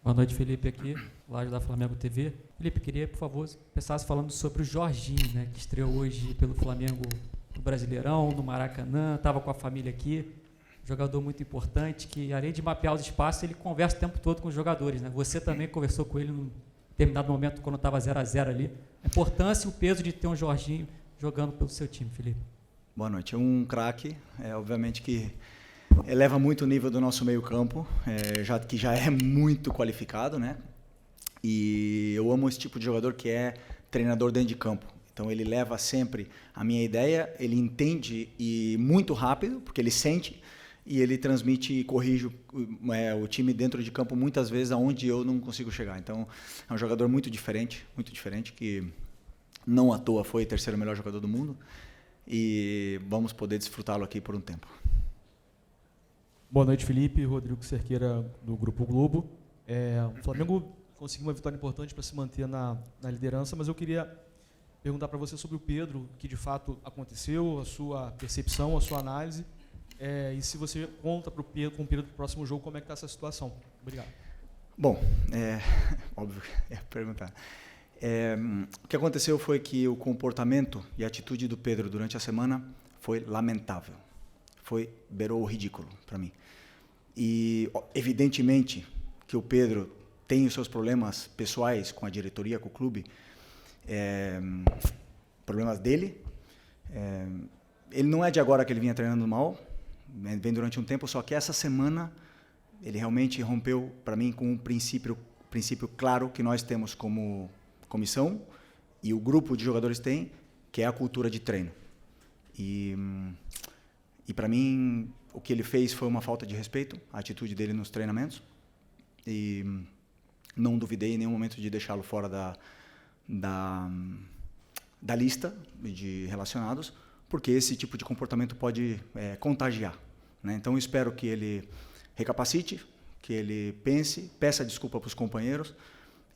Boa noite, Felipe, aqui, lá da Flamengo TV. Felipe, queria, por favor, começasse falando sobre o Jorginho, né, que estreou hoje pelo Flamengo no Brasileirão, no Maracanã, estava com a família aqui. Jogador muito importante, que além de mapear os espaços, ele conversa o tempo todo com os jogadores, né? Você também conversou com ele num determinado momento, quando estava 0-0 ali. A importância e o peso de ter um Jorginho jogando pelo seu time, Felipe. Boa noite. É um craque, obviamente que eleva muito o nível do nosso meio-campo, que já é muito qualificado, né? E eu amo esse tipo de jogador que é treinador dentro de campo. Então ele leva sempre a minha ideia, ele entende e muito rápido, porque ele sente, e ele transmite e corrige o time dentro de campo muitas vezes aonde eu não consigo chegar. Então é um jogador muito diferente, que não à toa foi o terceiro melhor jogador do mundo, e vamos poder desfrutá-lo aqui por um tempo. Boa noite, Felipe. Rodrigo Cerqueira, do Grupo Globo. O Flamengo conseguiu uma vitória importante para se manter na liderança, mas eu queria perguntar para você sobre o Pedro, o que de fato aconteceu, a sua percepção, a sua análise, e se você conta com o Pedro para o próximo jogo, como é que está essa situação. Obrigado. Bom, óbvio que ia perguntar. O que aconteceu foi que o comportamento e a atitude do Pedro durante a semana foi lamentável. Beirou o ridículo para mim. E, evidentemente, que o Pedro tem os seus problemas pessoais com a diretoria, com o clube, problemas dele. Ele não é de agora que ele vinha treinando mal, vem durante um tempo, só que essa semana ele realmente rompeu, para mim, com um princípio claro que nós temos como comissão e o grupo de jogadores tem, que é a cultura de treino. E para mim, o que ele fez foi uma falta de respeito, a atitude dele nos treinamentos, e não duvidei em nenhum momento de deixá-lo fora da lista de relacionados, porque esse tipo de comportamento pode contagiar, né? Então, eu espero que ele recapacite, que ele pense, peça desculpa para os companheiros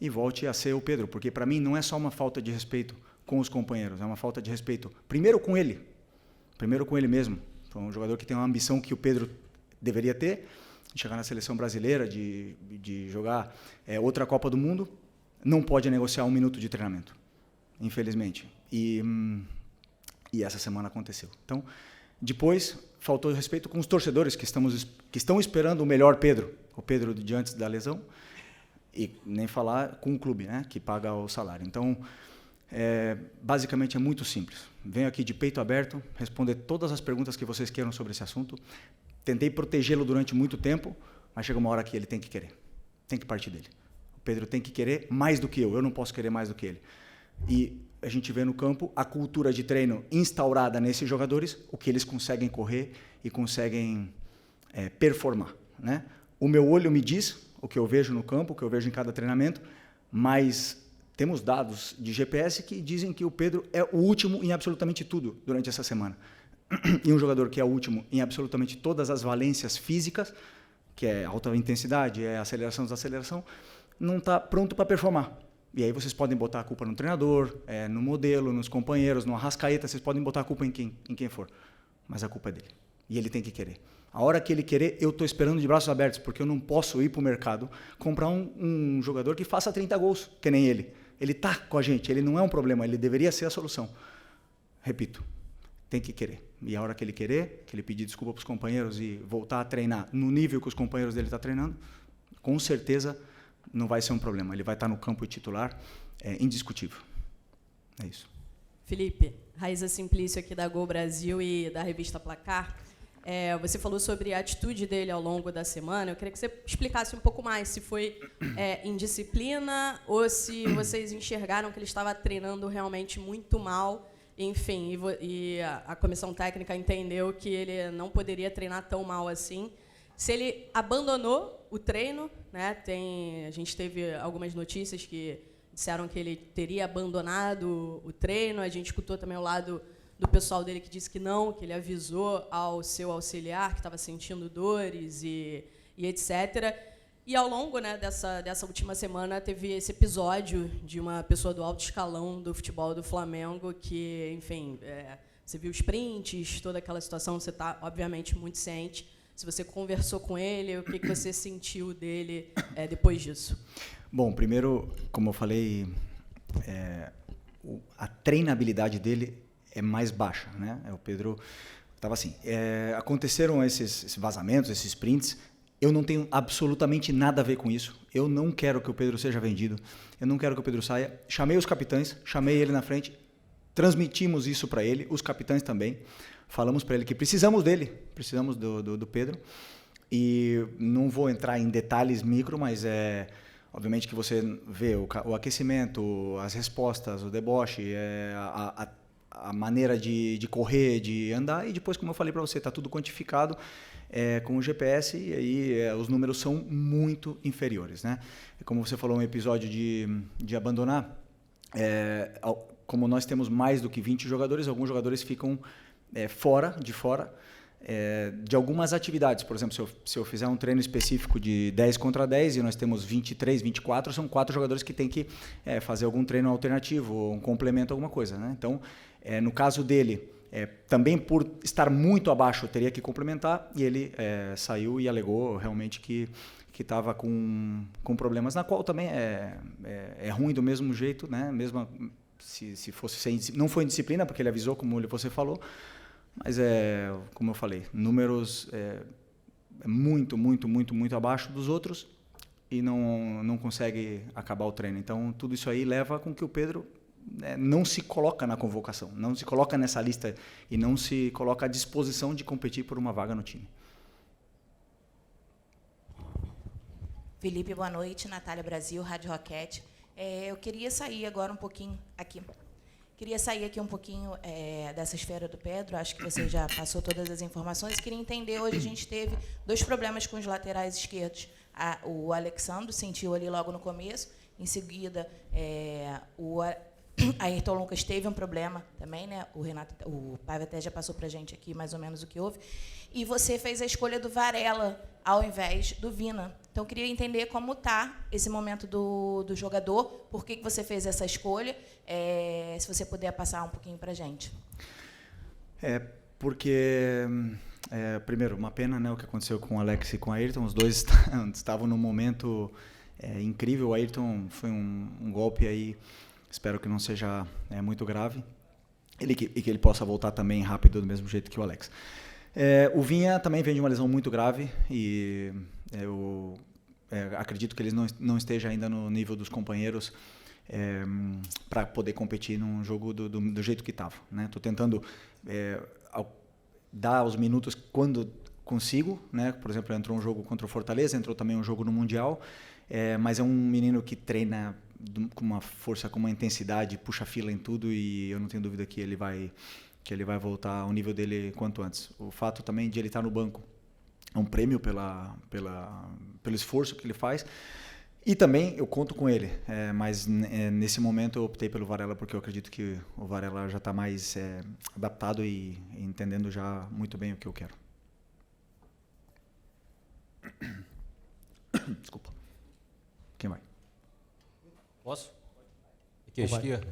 e volte a ser o Pedro, porque para mim não é só uma falta de respeito com os companheiros, é uma falta de respeito primeiro com ele mesmo. Foi um jogador que tem uma ambição que o Pedro deveria ter, de chegar na seleção brasileira, de jogar outra Copa do Mundo, não pode negociar 1 minuto de treinamento, infelizmente. E essa semana aconteceu. Então, depois, faltou respeito com os torcedores que estão esperando o melhor Pedro, o Pedro de antes da lesão, e nem falar com o clube, né, que paga o salário. Então, basicamente é muito simples. Venho aqui de peito aberto, responder todas as perguntas que vocês queiram sobre esse assunto. Tentei protegê-lo durante muito tempo, mas chega uma hora que ele tem que querer. Tem que partir dele. O Pedro tem que querer mais do que eu não posso querer mais do que ele. E a gente vê no campo a cultura de treino instaurada nesses jogadores, o que eles conseguem correr e conseguem performar, né? O meu olho me diz o que eu vejo no campo, o que eu vejo em cada treinamento, mas temos dados de GPS que dizem que o Pedro é o último em absolutamente tudo durante essa semana. E um jogador que é o último em absolutamente todas as valências físicas, que é alta intensidade, é aceleração, desaceleração, não está pronto para performar. E aí vocês podem botar a culpa no treinador, no modelo, nos companheiros, no Arrascaeta, vocês podem botar a culpa em quem for. Mas a culpa é dele. E ele tem que querer. A hora que ele querer, eu estou esperando de braços abertos, porque eu não posso ir para o mercado comprar um jogador que faça 30 gols, que nem ele. Ele está com a gente, ele não é um problema, ele deveria ser a solução. Repito, tem que querer. E a hora que ele querer, que ele pedir desculpa para os companheiros e voltar a treinar no nível que os companheiros dele estão treinando, com certeza não vai ser um problema. Ele vai estar no campo titular, indiscutível. É isso. Felipe, Raíza Simplício aqui da Gol Brasil e da revista Placar. Você falou sobre a atitude dele ao longo da semana. Eu queria que você explicasse um pouco mais se foi indisciplina ou se vocês enxergaram que ele estava treinando realmente muito mal. Enfim, e a comissão técnica entendeu que ele não poderia treinar tão mal assim. Se ele abandonou o treino, né? A gente teve algumas notícias que disseram que ele teria abandonado o treino. A gente escutou também o lado do pessoal dele que disse que não, que ele avisou ao seu auxiliar que estava sentindo dores e etc. E ao longo, né, dessa última semana teve esse episódio de uma pessoa do alto escalão do futebol do Flamengo que, enfim, você viu os prints, toda aquela situação, você está, obviamente, muito ciente se você conversou com ele, o que você sentiu dele depois disso. Bom, primeiro, como eu falei, a treinabilidade dele é mais baixa, né? O Pedro estava assim. Aconteceram esses vazamentos, esses prints. Eu não tenho absolutamente nada a ver com isso. Eu não quero que o Pedro seja vendido. Eu não quero que o Pedro saia. Chamei os capitães, chamei ele na frente, transmitimos isso para ele, os capitães também. Falamos para ele que precisamos dele, precisamos do Pedro. E não vou entrar em detalhes micro, mas obviamente que você vê o aquecimento, as respostas, o deboche, a maneira de correr, de andar. E depois, como eu falei para você, está tudo quantificado. Com o GPS, e aí os números são muito inferiores, né? Como você falou, um episódio de abandonar, como nós temos mais do que 20 jogadores, alguns jogadores ficam fora de algumas atividades. Por exemplo, se eu fizer um treino específico de 10 contra 10 e nós temos 23, 24, são 4 jogadores que têm que fazer algum treino alternativo, um complemento, alguma coisa, né? Então, no caso dele, também por estar muito abaixo, teria que complementar, e ele saiu e alegou realmente que estava com problemas, na qual também é ruim do mesmo jeito, né? Mesmo se fosse não foi indisciplina, porque ele avisou, como você falou, mas como eu falei, números muito, muito, muito, muito abaixo dos outros e não consegue acabar o treino. Então, tudo isso aí leva com que o Pedro não se coloca na convocação, não se coloca nessa lista e não se coloca à disposição de competir por uma vaga no time. Felipe, boa noite. Natália Brasil, Rádio Roquete. Eu queria sair agora um pouquinho aqui. Queria sair aqui um pouquinho dessa esfera do Pedro. Acho que você já passou todas as informações. Queria entender, hoje a gente teve 2 problemas com os laterais esquerdos. O Alexandre sentiu ali logo no começo. Em seguida, o Ayrton Lucas teve um problema também, né? O Paiva até já passou para a gente aqui mais ou menos o que houve. E você fez a escolha do Varela ao invés do Vina. Então, eu queria entender como está esse momento do jogador, por que você fez essa escolha, se você puder passar um pouquinho para a gente. Porque, primeiro, uma pena, né, o que aconteceu com o Alex e com o Ayrton. Os dois estavam num momento incrível. O Ayrton foi um golpe aí, espero que não seja muito grave, e que ele possa voltar também rápido, do mesmo jeito que o Alex. O Vinha também vem de uma lesão muito grave e eu acredito que ele não esteja ainda no nível dos companheiros para poder competir num jogo do jeito que estava, né? Estou tentando dar os minutos quando consigo, né? Por exemplo, entrou um jogo contra o Fortaleza, entrou também um jogo no Mundial, mas é um menino que treina com uma força, com uma intensidade, puxa fila em tudo, e eu não tenho dúvida que ele vai voltar ao nível dele quanto antes. O fato também de ele estar no banco é um prêmio pelo esforço que ele faz, e também eu conto com ele, mas nesse momento eu optei pelo Varela, porque eu acredito que o Varela já está mais adaptado e entendendo já muito bem o que eu quero. Desculpa. Quem vai? Posso? Aqui à esquerda.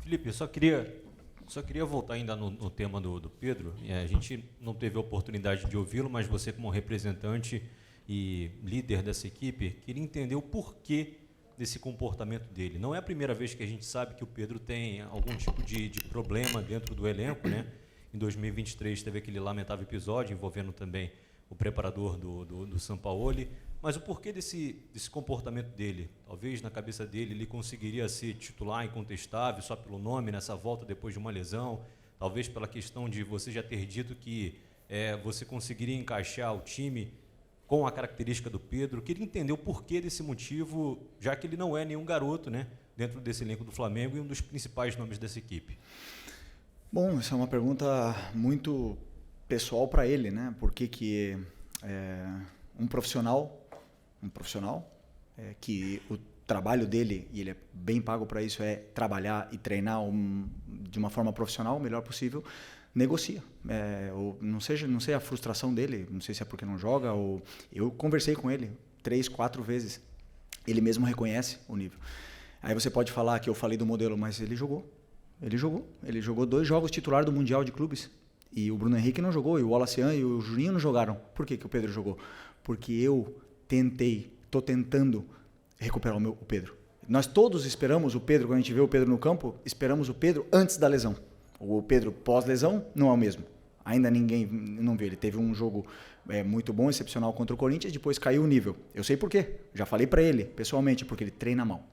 Felipe, eu só queria voltar ainda no tema do Pedro. A gente não teve a oportunidade de ouvi-lo, mas você, como representante e líder dessa equipe, queria entender o porquê desse comportamento dele. Não é a primeira vez que a gente sabe que o Pedro tem algum tipo de problema dentro do elenco, né? Em 2023 teve aquele lamentável episódio envolvendo também o preparador do Sampaoli. Mas o porquê desse comportamento dele? Talvez na cabeça dele ele conseguiria ser titular incontestável só pelo nome nessa volta depois de uma lesão, talvez pela questão de você já ter dito que você conseguiria encaixar o time com a característica do Pedro. Queria entender o porquê desse motivo, já que ele não é nenhum garoto, né, dentro desse elenco do Flamengo e um dos principais nomes dessa equipe. Bom, essa é uma pergunta muito pessoal para ele, né? Por que um profissional que o trabalho dele, e ele é bem pago para isso, é trabalhar e treinar de uma forma profissional o melhor possível, negocia. Ou não sei a frustração dele, não sei se é porque não joga, ou eu conversei com ele 3, 4 vezes, ele mesmo reconhece o nível. Aí você pode falar que eu falei do modelo, mas ele jogou 2 jogos titular do Mundial de Clubes E o Bruno Henrique não jogou, e o Wallacian e o Juninho não jogaram. Por que o Pedro jogou? Porque eu estou tentando recuperar o Pedro. Nós todos esperamos o Pedro, quando a gente vê o Pedro no campo, esperamos o Pedro antes da lesão. O Pedro pós-lesão não é o mesmo. Ainda ninguém não viu. Ele teve um jogo muito bom, excepcional contra o Corinthians, depois caiu o nível. Eu sei por quê. Já falei para ele, pessoalmente, porque ele treina mal.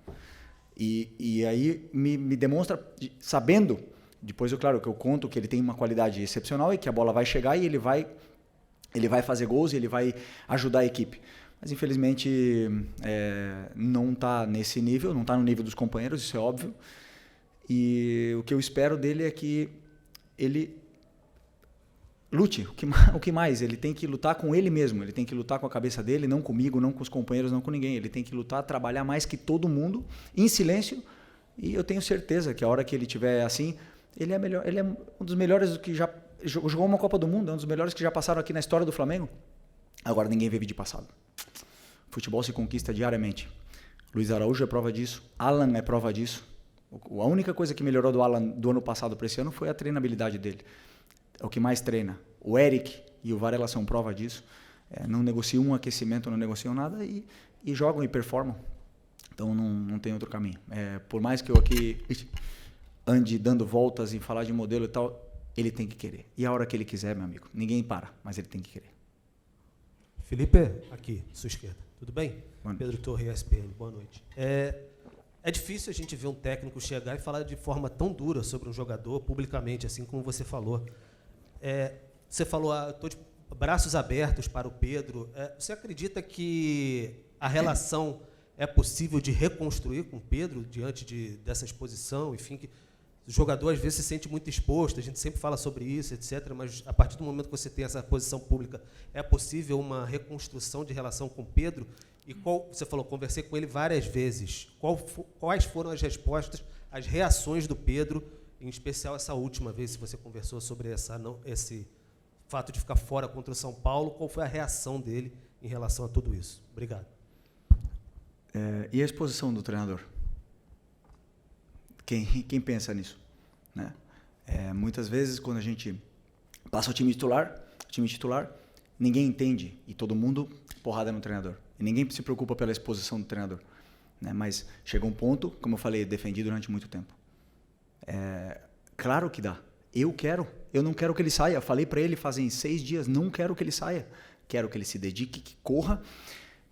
E aí me demonstra, sabendo, depois, claro, que eu conto que ele tem uma qualidade excepcional e que a bola vai chegar e ele vai fazer gols e ele vai ajudar a equipe. Mas, infelizmente, não está nesse nível, não está no nível dos companheiros, isso é óbvio. E o que eu espero dele é que ele lute. O que mais? Ele tem que lutar com ele mesmo, ele tem que lutar com a cabeça dele, não comigo, não com os companheiros, não com ninguém. Ele tem que lutar, trabalhar mais que todo mundo, em silêncio. E eu tenho certeza que a hora que ele estiver assim, ele é melhor, ele é um dos melhores que já jogou uma Copa do Mundo, é um dos melhores que já passaram aqui na história do Flamengo. Agora ninguém vê vídeo passado. Futebol se conquista diariamente. Luiz Araújo é prova disso, Alan é prova disso. A única coisa que melhorou do Alan do ano passado para esse ano foi a treinabilidade dele. É o que mais treina. O Eric e o Varela são prova disso. Não negociam um aquecimento, não negociam nada e jogam e performam. Então não tem outro caminho. Por mais que eu aqui ande dando voltas em falar de modelo e tal, ele tem que querer. E a hora que ele quiser, meu amigo, ninguém para, mas ele tem que querer. Felipe, aqui, sua esquerda. Tudo bem? Pedro Torre, ESPN. Boa noite. É difícil a gente ver um técnico chegar e falar de forma tão dura sobre um jogador publicamente, assim como você falou. Você falou, estou de braços abertos para o Pedro. Você acredita que a relação é possível de reconstruir com o Pedro diante dessa exposição? Enfim, que o jogador às vezes se sente muito exposto, a gente sempre fala sobre isso, etc. Mas a partir do momento que você tem essa posição pública, é possível uma reconstrução de relação com o Pedro? E você falou, conversei com ele várias vezes. Quais foram as respostas, as reações do Pedro, em especial essa última vez, se você conversou sobre esse fato de ficar fora contra o São Paulo, qual foi a reação dele em relação a tudo isso? Obrigado. E a exposição do treinador? Quem pensa nisso? Né? Muitas vezes, quando a gente passa o time titular, ninguém entende, e todo mundo porrada no treinador. E ninguém se preocupa pela exposição do treinador. Né? Mas chega um ponto, como eu falei, defendi durante muito tempo. Claro que dá. Eu não quero que ele saia. Falei para ele fazem 6 dias, não quero que ele saia. Quero que ele se dedique, que corra,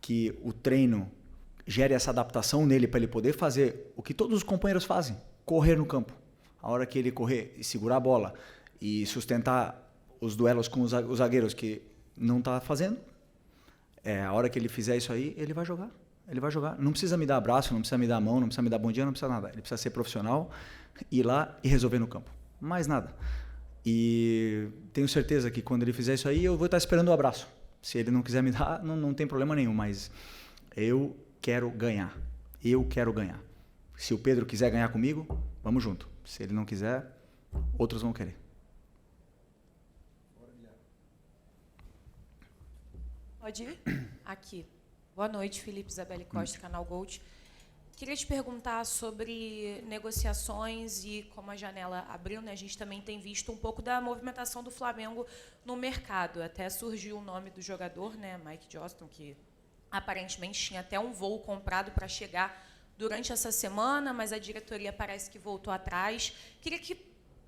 que o treino gere essa adaptação nele para ele poder fazer o que todos os companheiros fazem, correr no campo. A hora que ele correr e segurar a bola e sustentar os duelos com os zagueiros que não está fazendo, a hora que ele fizer isso aí, ele vai jogar. Ele vai jogar. Não precisa me dar abraço, não precisa me dar mão, não precisa me dar bom dia, não precisa nada. Ele precisa ser profissional, ir lá e resolver no campo. Mais nada. E tenho certeza que quando ele fizer isso aí, eu vou estar esperando o abraço. Se ele não quiser me dar, não tem problema nenhum, mas eu quero ganhar. Eu quero ganhar. Se o Pedro quiser ganhar comigo, vamos junto. Se ele não quiser, outros vão querer. Pode ir? Aqui. Boa noite, Felipe Isabelle Costa, Canal Gold. Queria te perguntar sobre negociações e como a janela abriu, né? A gente também tem visto um pouco da movimentação do Flamengo no mercado. Até surgiu o nome do jogador, né? Mike Johnston, que aparentemente tinha até um voo comprado para chegar durante essa semana, mas a diretoria parece que voltou atrás. Queria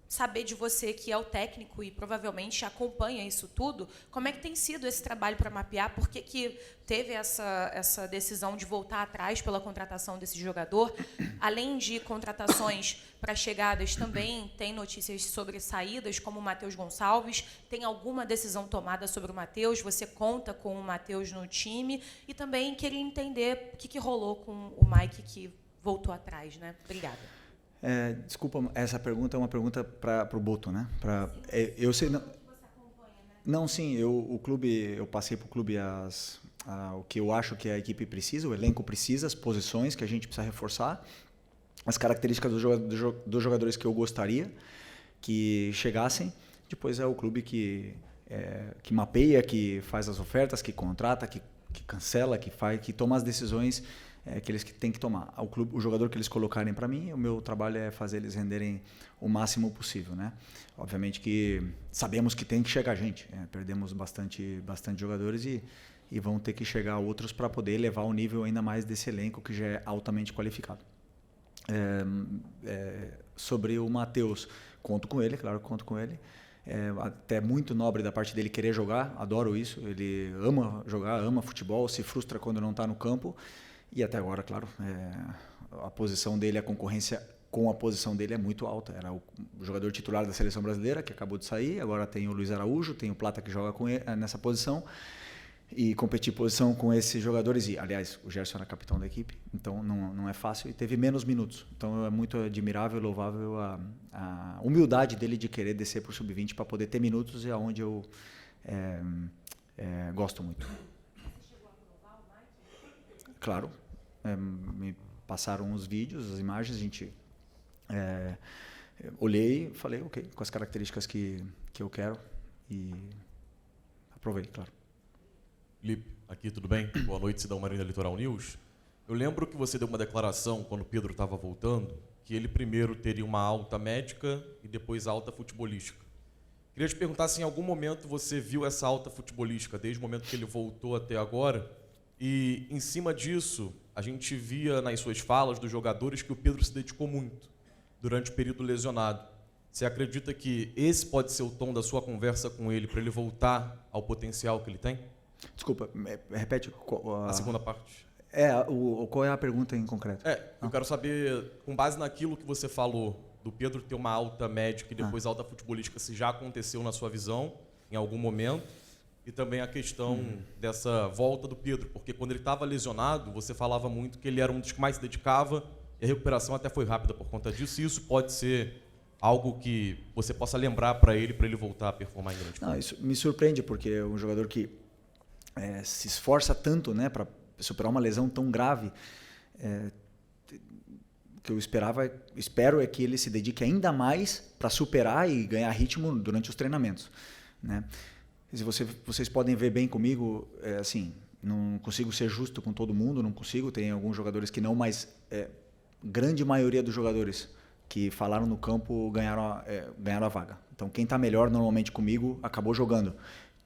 saber de você, que é o técnico e provavelmente acompanha isso tudo, como é que tem sido esse trabalho para mapear? Por que teve essa decisão de voltar atrás pela contratação desse jogador? Além de contratações para chegadas, também tem notícias sobre saídas, como o Matheus Gonçalves. Tem alguma decisão tomada sobre o Matheus? Você conta com o Matheus no time? E também queria entender o que rolou com o Mike, que voltou atrás, né? Obrigada. Desculpa, essa pergunta é uma pergunta para o Boto, né? Eu sei, não, sim, eu passei para o clube o que eu acho que a equipe precisa, o elenco precisa, as posições que a gente precisa reforçar, as características dos jogadores que eu gostaria que chegassem. Depois é o clube que mapeia, que faz as ofertas, que contrata, que cancela, que toma as decisões que eles têm que tomar. O jogador que eles colocarem para mim, o meu trabalho é fazer eles renderem o máximo possível, né? Obviamente que sabemos que tem que chegar gente, perdemos bastante jogadores e vão ter que chegar outros para poder elevar o nível ainda mais desse elenco que já é altamente qualificado. Sobre o Matheus, conto com ele, claro que conto com ele. Até muito nobre da parte dele querer jogar, adoro isso. Ele ama jogar, ama futebol, se frustra quando não está no campo. E até agora, claro, a posição dele, a concorrência com a posição dele é muito alta. Era o jogador titular da seleção brasileira, que acabou de sair, agora tem o Luiz Araújo, tem o Plata que joga com ele, nessa posição. E competir posição com esses jogadores, e aliás, o Gerson era capitão da equipe, então não é fácil, e teve menos minutos. Então é muito admirável e louvável a humildade dele de querer descer para o sub-20 para poder ter minutos, e é onde eu gosto muito. Você chegou a provar o Mike? Claro, me passaram os vídeos, as imagens, a gente olhei, falei, ok, com as características que eu quero, e aprovei, claro. Felipe, aqui tudo bem? Boa noite, Cidão Marina Litoral News. Eu lembro que você deu uma declaração quando o Pedro estava voltando, que ele primeiro teria uma alta médica e depois alta futebolística. Queria te perguntar se em algum momento você viu essa alta futebolística, desde o momento que ele voltou até agora, e em cima disso, a gente via nas suas falas dos jogadores que o Pedro se dedicou muito durante o período lesionado. Você acredita que esse pode ser o tom da sua conversa com ele para ele voltar ao potencial que ele tem? Desculpa, repete a segunda parte. Qual é a pergunta em concreto? Eu quero saber, com base naquilo que você falou, do Pedro ter uma alta médica e depois alta futebolística, se já aconteceu na sua visão, em algum momento, e também a questão dessa volta do Pedro, porque quando ele estava lesionado, você falava muito que ele era um dos que mais se dedicava, e a recuperação até foi rápida por conta disso, e isso pode ser algo que você possa lembrar para ele voltar a performar em grande forma. Isso me surpreende, porque é um jogador que se esforça tanto, né, para superar uma lesão tão grave. O que eu espero é que ele se dedique ainda mais para superar e ganhar ritmo durante os treinamentos, né? Se vocês podem ver bem comigo, assim, não consigo ser justo com todo mundo, não consigo. Tem alguns jogadores que não, mas grande maioria dos jogadores que falaram no campo ganharam a vaga. Então quem está melhor normalmente comigo acabou jogando.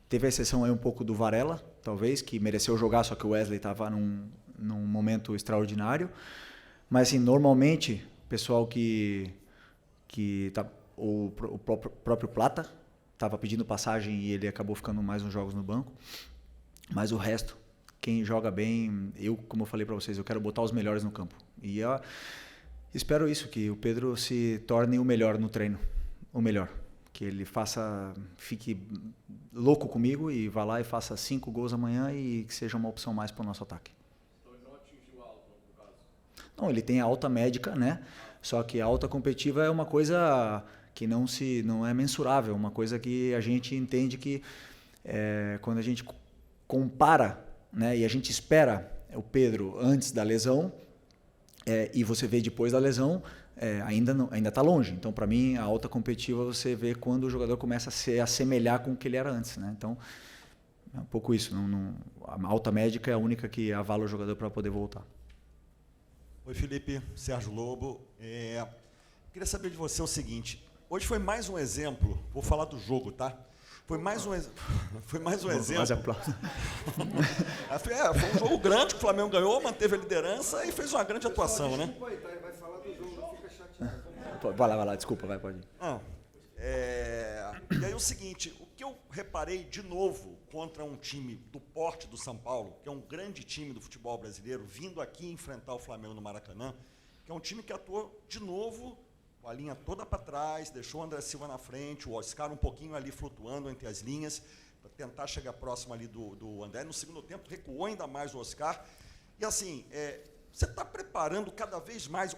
Teve a exceção aí um pouco do Varela, talvez, que mereceu jogar, só que o Wesley estava num momento extraordinário. Mas, assim, normalmente, o pessoal o próprio Plata estava pedindo passagem e ele acabou ficando mais uns jogos no banco. Mas o resto, quem joga bem, como eu falei para vocês, eu quero botar os melhores no campo. E eu espero isso, que o Pedro se torne o melhor no treino, o melhor. Que ele fique louco comigo e vá lá e faça 5 gols amanhã e que seja uma opção mais para o nosso ataque. Então ele não atingiu a alta, no caso? Não, ele tem a alta médica, né? Só que a alta competitiva é uma coisa que não é mensurável, uma coisa que a gente entende que quando a gente compara, né, e a gente espera o Pedro antes da lesão e você vê depois da lesão, ainda está longe. Então, para mim, a alta competitiva você vê quando o jogador começa a se assemelhar com o que ele era antes, né? Então, é um pouco isso. A alta médica é a única que avala o jogador para poder voltar. Oi, Felipe. Sérgio Lobo. Queria saber de você o seguinte. Hoje foi mais um exemplo. Vou falar do jogo, tá? Foi mais um exemplo. Foi um jogo grande que o Flamengo ganhou, manteve a liderança e fez uma grande atuação, né? Vai falar do jogo, não fica chateado. Vai lá, desculpa, pode ir. E aí o seguinte, o que eu reparei de novo contra um time do porte do São Paulo, que é um grande time do futebol brasileiro, vindo aqui enfrentar o Flamengo no Maracanã, que é um time que atuou de novo com a linha toda para trás, deixou o André Silva na frente, o Oscar um pouquinho ali flutuando entre as linhas, para tentar chegar próximo ali do André. No segundo tempo, recuou ainda mais o Oscar. E assim, você está preparando cada vez mais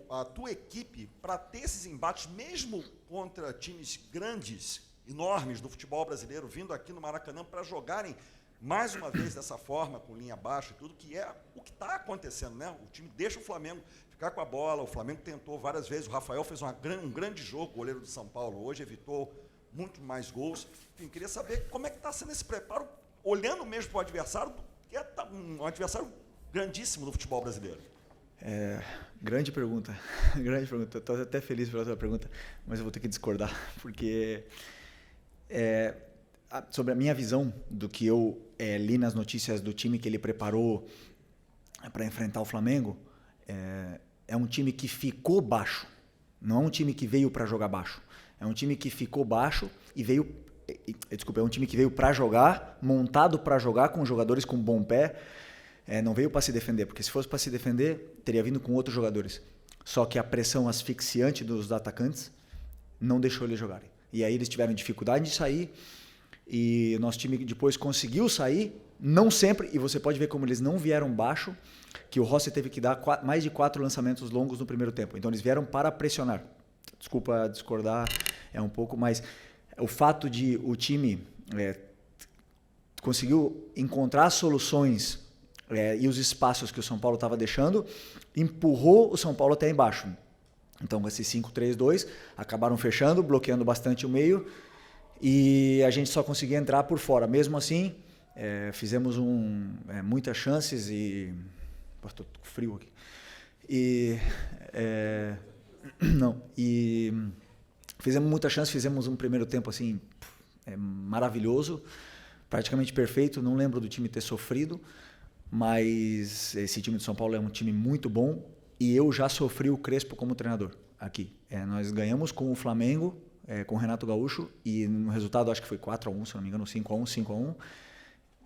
a tua equipe para ter esses embates, mesmo contra times grandes, enormes do futebol brasileiro, vindo aqui no Maracanã para jogarem mais uma vez dessa forma, com linha baixa e tudo, que é o que está acontecendo, né? O time deixa o Flamengo ficar com a bola, o Flamengo tentou várias vezes, o Rafael fez um grande jogo, o goleiro do São Paulo, hoje evitou muito mais gols. Enfim, queria saber como é que está sendo esse preparo, olhando mesmo para o adversário, que é um adversário grandíssimo no futebol brasileiro? Grande pergunta. Grande pergunta. Estou até feliz pela sua pergunta, mas eu vou ter que discordar, porque sobre a minha visão do que eu li nas notícias do time que ele preparou para enfrentar o Flamengo, é um time que ficou baixo. Não é um time que veio para jogar baixo. É um time que ficou baixo e veio... Desculpa, é um time que veio para jogar, montado para jogar, com jogadores com bom pé. Não veio para se defender, porque se fosse para se defender, teria vindo com outros jogadores. Só que a pressão asfixiante dos atacantes não deixou eles jogarem. E aí eles tiveram dificuldade de sair, e o nosso time depois conseguiu sair, não sempre, e você pode ver como eles não vieram baixo, que o Rossi teve que dar mais de 4 lançamentos longos no primeiro tempo. Então eles vieram para pressionar. Desculpa discordar, um pouco, mas o fato de o time conseguiu encontrar soluções e os espaços que o São Paulo estava deixando, empurrou o São Paulo até embaixo. Então, com esse 5-3-2, acabaram fechando, bloqueando bastante o meio, e a gente só conseguia entrar por fora. Mesmo assim, fizemos muitas chances e... Estou com frio aqui. Fizemos muitas chances, fizemos um primeiro tempo assim, maravilhoso, praticamente perfeito. Não lembro do time ter sofrido, mas esse time de São Paulo é um time muito bom, e eu já sofri o Crespo como treinador aqui. Nós ganhamos com o Flamengo, com o Renato Gaúcho, e no resultado acho que foi 4-1, se não me engano, 5-1, 5-1.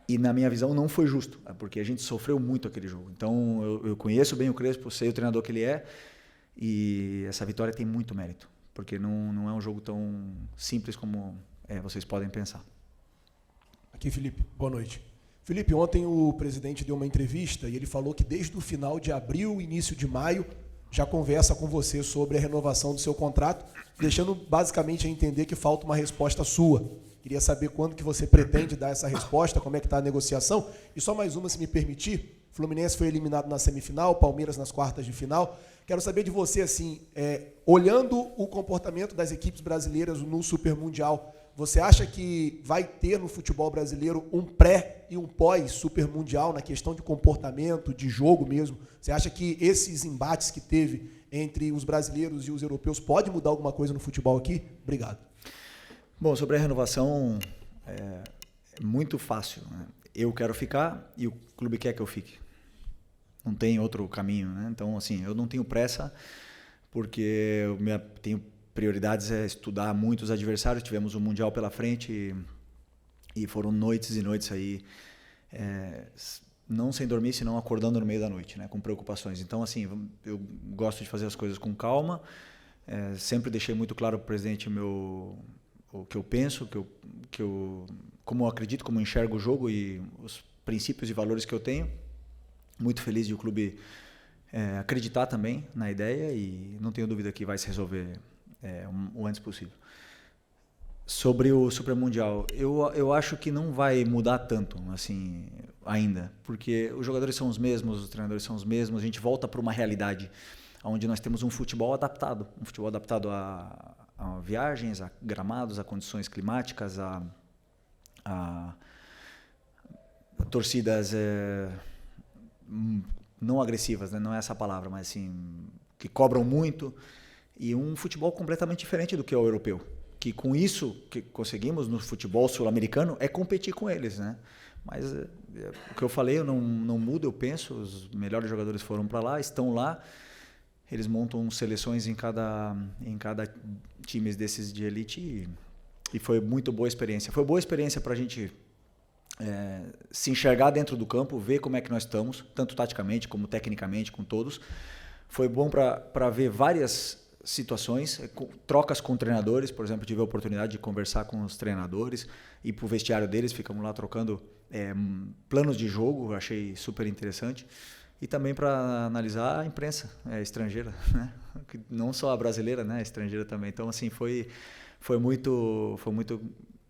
E na minha visão não foi justo, porque a gente sofreu muito aquele jogo. Então eu conheço bem o Crespo, sei o treinador que ele é, e essa vitória tem muito mérito, porque não é um jogo tão simples como vocês podem pensar. Aqui, Felipe, boa noite. Felipe, ontem o presidente deu uma entrevista e ele falou que desde o final de abril, início de maio, já conversa com você sobre a renovação do seu contrato, deixando basicamente a entender que falta uma resposta sua. Queria saber quando que você pretende dar essa resposta, como é que está a negociação. E só mais uma, se me permitir. Fluminense foi eliminado na semifinal, Palmeiras nas quartas de final. Quero saber de você, assim, olhando o comportamento das equipes brasileiras no Super Mundial, você acha que vai ter no futebol brasileiro um pré e um pós-Super Mundial na questão de comportamento, de jogo mesmo? Você acha que esses embates que teve entre os brasileiros e os europeus pode mudar alguma coisa no futebol aqui? Obrigado. Bom, sobre a renovação, é muito fácil, né? Eu quero ficar e o clube quer que eu fique. Não tem outro caminho, né? Então, assim, eu não tenho pressa, porque eu tenho prioridades, estudar muito os adversários. Tivemos um Mundial pela frente e foram noites e noites aí, não sem dormir, senão acordando no meio da noite, né? Com preocupações. Então, assim, eu gosto de fazer as coisas com calma. Sempre deixei muito claro para o presidente o que eu penso, como eu acredito, como eu enxergo o jogo e os princípios e valores que eu tenho. Muito feliz de o clube acreditar também na ideia, e não tenho dúvida que vai se resolver o antes possível. Sobre o Super Mundial, eu acho que não vai mudar tanto assim ainda, porque os jogadores são os mesmos, os treinadores são os mesmos. A gente volta para uma realidade onde nós temos um futebol adaptado a viagens, a gramados, a condições climáticas, a torcidas não agressivas, né? Não é essa palavra, mas assim, que cobram muito, e um futebol completamente diferente do que é o europeu, que com isso que conseguimos no futebol sul-americano é competir com eles, né? Mas o que eu falei eu não muda, eu penso, os melhores jogadores foram para lá, estão lá. Eles montam seleções em cada time desses de elite, e foi muito boa experiência. Foi boa experiência para a gente se enxergar dentro do campo, ver como é que nós estamos, tanto taticamente como tecnicamente, com todos. Foi bom para ver várias situações, trocas com treinadores. Por exemplo, tive a oportunidade de conversar com os treinadores, ir para o vestiário deles, ficamos lá trocando planos de jogo, achei super interessante. E também para analisar a imprensa estrangeira, né? Não só a brasileira, né? A estrangeira também. Então, assim, foi muito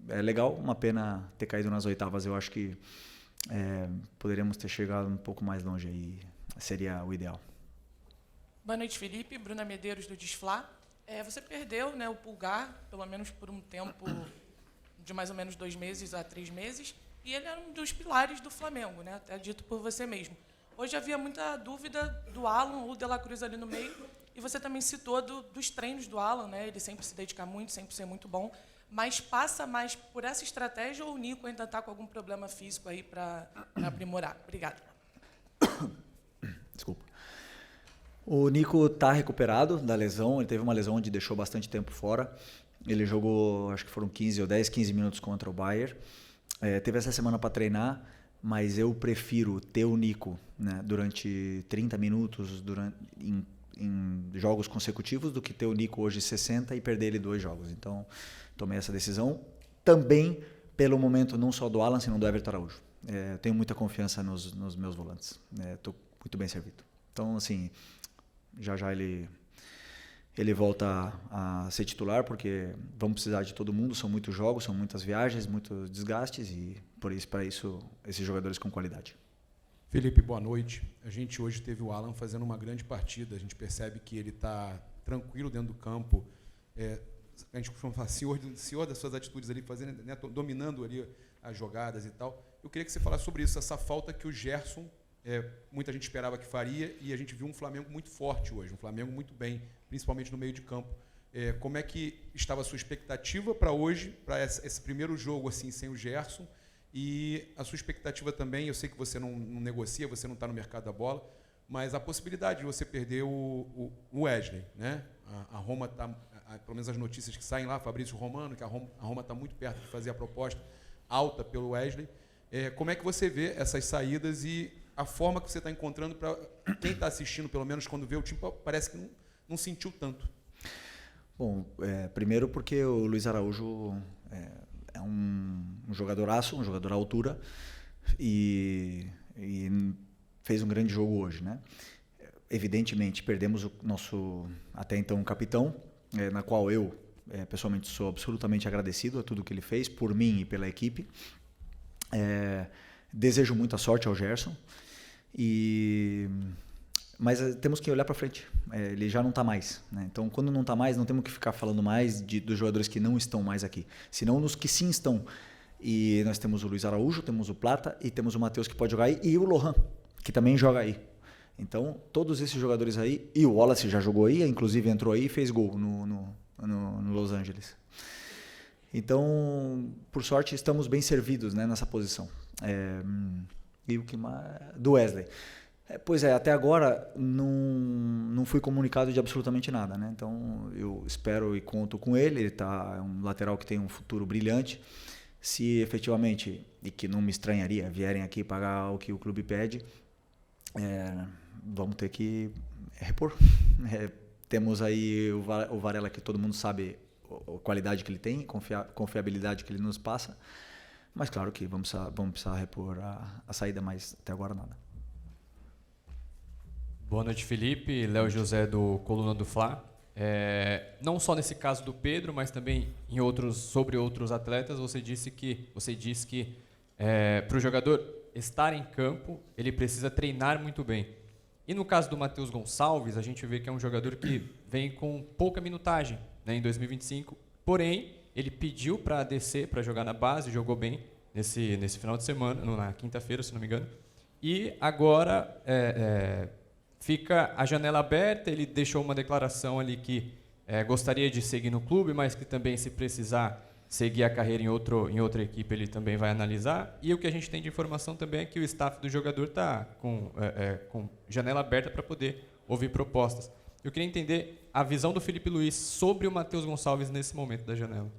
legal. Uma pena ter caído nas oitavas. Eu acho que poderíamos ter chegado um pouco mais longe, aí seria o ideal. Boa noite, Felipe. Bruna Medeiros, do Desflá. Você perdeu, né, o Pulgar, pelo menos por um tempo de mais ou menos 2 meses a 3 meses, e ele era um dos pilares do Flamengo, né? Até dito por você mesmo. Hoje havia muita dúvida do Alan ou do De La Cruz ali no meio, e você também citou dos treinos do Alan, né? Ele sempre se dedica muito, sempre ser muito bom, mas passa mais por essa estratégia ou o Nico ainda está com algum problema físico aí para aprimorar? Obrigada. Desculpa. O Nico está recuperado da lesão, ele teve uma lesão onde deixou bastante tempo fora. Ele jogou, acho que foram 15 minutos contra o Bayern. Teve essa semana para treinar, mas eu prefiro ter o Nico, né, durante 30 minutos em jogos consecutivos do que ter o Nico hoje 60 e perder ele 2 jogos. Então, tomei essa decisão. Também pelo momento não só do Alan, senão do Everton Araújo. Tenho muita confiança nos meus volantes. Estou muito bem servido. Então, assim, já ele volta a ser titular, porque vamos precisar de todo mundo, são muitos jogos, são muitas viagens, muitos desgastes, e para isso, esses jogadores com qualidade. Felipe, boa noite. A gente hoje teve o Alan fazendo uma grande partida, a gente percebe que ele está tranquilo dentro do campo, a gente costuma falar senhor das suas atitudes ali, fazendo, né, dominando ali as jogadas e tal. Eu queria que você falasse sobre isso, essa falta que o Gerson, muita gente esperava que faria, e a gente viu um Flamengo muito forte hoje, um Flamengo muito bem, principalmente no meio de campo. Como é que estava a sua expectativa para hoje, para esse primeiro jogo assim sem o Gerson, e a sua expectativa também, eu sei que você não negocia, você não está no mercado da bola, mas a possibilidade de você perder o Wesley, né? A Roma está, pelo menos as notícias que saem lá, Fabrício Romano, que a Roma está muito perto de fazer a proposta alta pelo Wesley. Como é que você vê essas saídas e a forma que você está encontrando para quem está assistindo, pelo menos quando vê o time, parece que não sentiu tanto? Bom, primeiro porque o Luiz Araújo é um jogadoraço, um jogador à altura, e fez um grande jogo hoje, né? Evidentemente, perdemos o nosso, até então, capitão, na qual eu, pessoalmente, sou absolutamente agradecido a tudo que ele fez, por mim e pela equipe. Desejo muita sorte ao Gerson, mas temos que olhar para frente. Ele já não está mais, né? Então, quando não está mais, não temos que ficar falando mais dos jogadores que não estão mais aqui, senão nos que sim estão. E nós temos o Luiz Araújo, temos o Plata e temos o Matheus que pode jogar aí, e o Lohan, que também joga aí. Então, todos esses jogadores aí, e o Wallace já jogou aí, inclusive entrou aí e fez gol no Los Angeles. Então, por sorte, estamos bem servidos, né, nessa posição. E o que mais? Do Wesley. Pois até agora não fui comunicado de absolutamente nada, né? Então eu espero e conto com ele. Ele é um lateral que tem um futuro brilhante. Se efetivamente, e que não me estranharia, vierem aqui pagar o que o clube pede, vamos ter que repor. Temos aí o Varela, que todo mundo sabe a qualidade que ele tem, confiabilidade que ele nos passa. Mas claro que vamos precisar repor a saída, mas até agora nada. Boa noite, Felipe. Léo José, do Coluna do Fla. Não só nesse caso do Pedro, mas também sobre outros atletas, você disse que para o jogador estar em campo, ele precisa treinar muito bem. E no caso do Matheus Gonçalves, a gente vê que é um jogador que vem com pouca minutagem, né, em 2025, porém, ele pediu para descer, para jogar na base, jogou bem nesse final de semana, na quinta-feira, se não me engano, e agora fica a janela aberta. Ele deixou uma declaração ali que gostaria de seguir no clube, mas que também, se precisar seguir a carreira em outra equipe, ele também vai analisar. E o que a gente tem de informação também é que o staff do jogador está com janela aberta para poder ouvir propostas. Eu queria entender a visão do Felipe Luiz sobre o Matheus Gonçalves nesse momento da janela.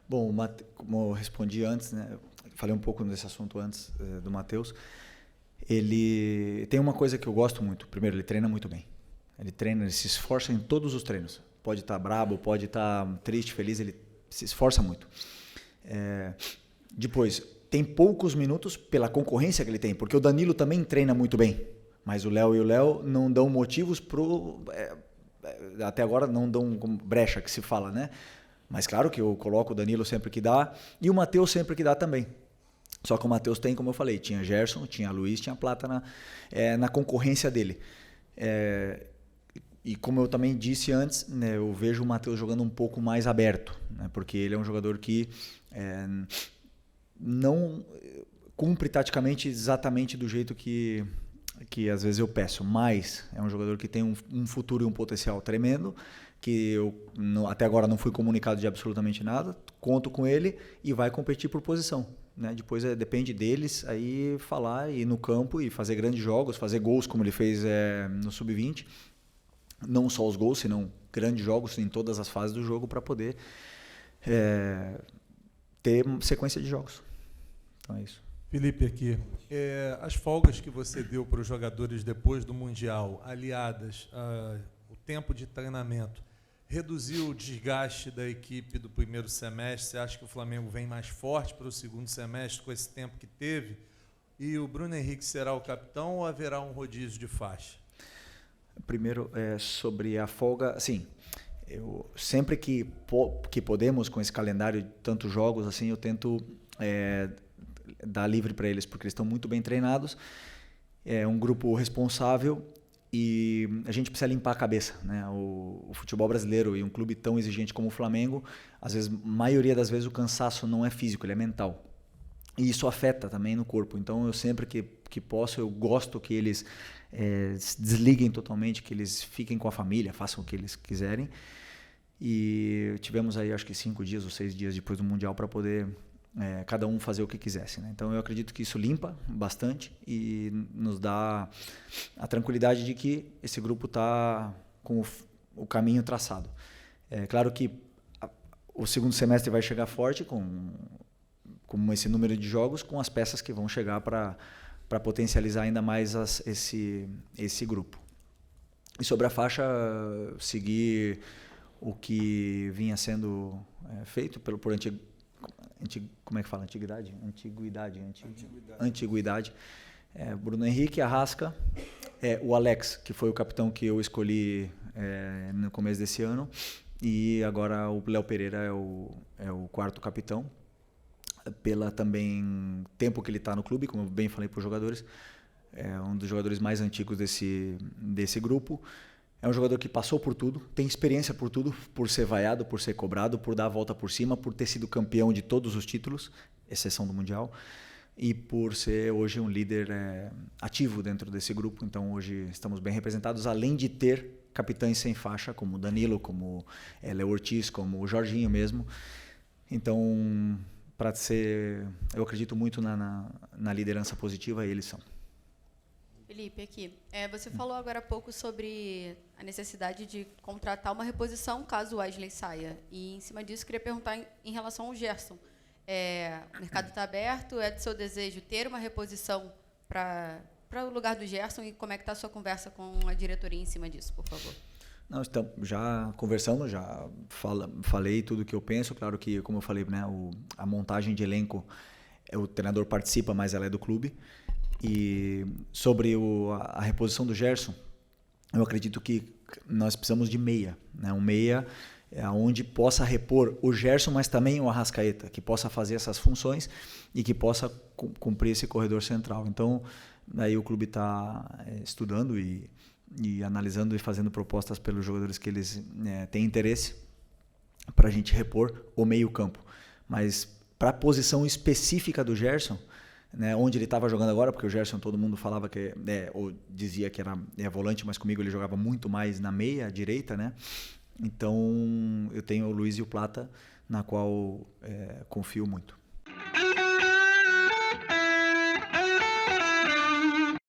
Bom, como eu respondi antes, né, falei um pouco desse assunto antes do Matheus. Ele tem uma coisa que eu gosto muito. Primeiro, ele treina muito bem. Ele se esforça em todos os treinos. Pode estar brabo, pode estar triste, feliz, ele se esforça muito. Depois, tem poucos minutos pela concorrência que ele tem, porque o Danilo também treina muito bem, mas o Léo não dão motivos até agora não dão brecha, que se fala, né? Mas claro que eu coloco o Danilo sempre que dá e o Matheus sempre que dá também. Só que o Matheus tem, como eu falei, tinha Gerson, tinha Luiz, tinha Plata na concorrência dele. E como eu também disse antes, né, eu vejo o Matheus jogando um pouco mais aberto, né, porque ele é um jogador que não cumpre taticamente exatamente do jeito que que às vezes eu peço, mas é um jogador que tem um futuro e um potencial tremendo, que eu até agora não fui comunicado de absolutamente nada, conto com ele e vai competir por posição, né? Depois depende deles aí falar, ir no campo e fazer grandes jogos, fazer gols como ele fez no Sub-20, não só os gols, senão grandes jogos em todas as fases do jogo para poder ter sequência de jogos. Então é isso. Felipe, aqui, as folgas que você deu para os jogadores depois do Mundial, aliadas ao tempo de treinamento, reduziu o desgaste da equipe do primeiro semestre? Você acha que o Flamengo vem mais forte para o segundo semestre com esse tempo que teve? E o Bruno Henrique será o capitão ou haverá um rodízio de faixa? Primeiro, sobre a folga, assim, eu sempre que podemos, com esse calendário de tantos jogos, assim, eu tento dar livre para eles, porque eles estão muito bem treinados, é um grupo responsável e a gente precisa limpar a cabeça, né? O futebol brasileiro e um clube tão exigente como o Flamengo, às vezes, maioria das vezes o cansaço não é físico, ele é mental. E isso afeta também no corpo. Então, eu sempre que posso, eu gosto que eles se desliguem totalmente, que eles fiquem com a família, façam o que eles quiserem. E tivemos aí, acho que 5 dias ou 6 dias depois do Mundial para poder cada um fazer o que quisesse, né? Então eu acredito que isso limpa bastante e nos dá a tranquilidade de que esse grupo está com o caminho traçado. É claro que o segundo semestre vai chegar forte com esse número de jogos, com as peças que vão chegar para potencializar ainda mais esse grupo. E sobre a faixa, seguir o que vinha sendo feito por como é que fala? Antiguidade. Bruno Henrique, Arrasca, o Alex, que foi o capitão que eu escolhi no começo desse ano, e agora o Léo Pereira é o quarto capitão, pela também tempo que ele está no clube, como eu bem falei para os jogadores, é um dos jogadores mais antigos desse grupo. É um jogador que passou por tudo, tem experiência por tudo, por ser vaiado, por ser cobrado, por dar a volta por cima, por ter sido campeão de todos os títulos, exceção do Mundial, e por ser hoje um líder ativo dentro desse grupo. Então hoje estamos bem representados, além de ter capitães sem faixa, como o Danilo, como Léo Ortiz, como o Jorginho mesmo. Então, eu acredito muito na liderança positiva, e eles são. Felipe, aqui. Você falou agora há pouco sobre a necessidade de contratar uma reposição caso o Wesley saia. E, em cima disso, queria perguntar em relação ao Gerson. O mercado está aberto, é do seu desejo ter uma reposição para o lugar do Gerson, e como é que está a sua conversa com a diretoria em cima disso, por favor? Não, já conversamos, já falei tudo o que eu penso. Claro que, como eu falei, né, a montagem de elenco, o treinador participa, mas ela é do clube. E sobre a reposição do Gerson, eu acredito que nós precisamos de meia, né? Um meia onde possa repor o Gerson, mas também o Arrascaeta, que possa fazer essas funções e que possa cumprir esse corredor central. Então, aí o clube está estudando e analisando e fazendo propostas pelos jogadores que eles têm interesse para a gente repor o meio-campo. Mas para a posição específica do Gerson, né, onde ele estava jogando agora, porque o Gerson, todo mundo falava que ou dizia que era volante, mas comigo ele jogava muito mais na meia direita, né? Então eu tenho o Luiz e o Plata, na qual confio muito.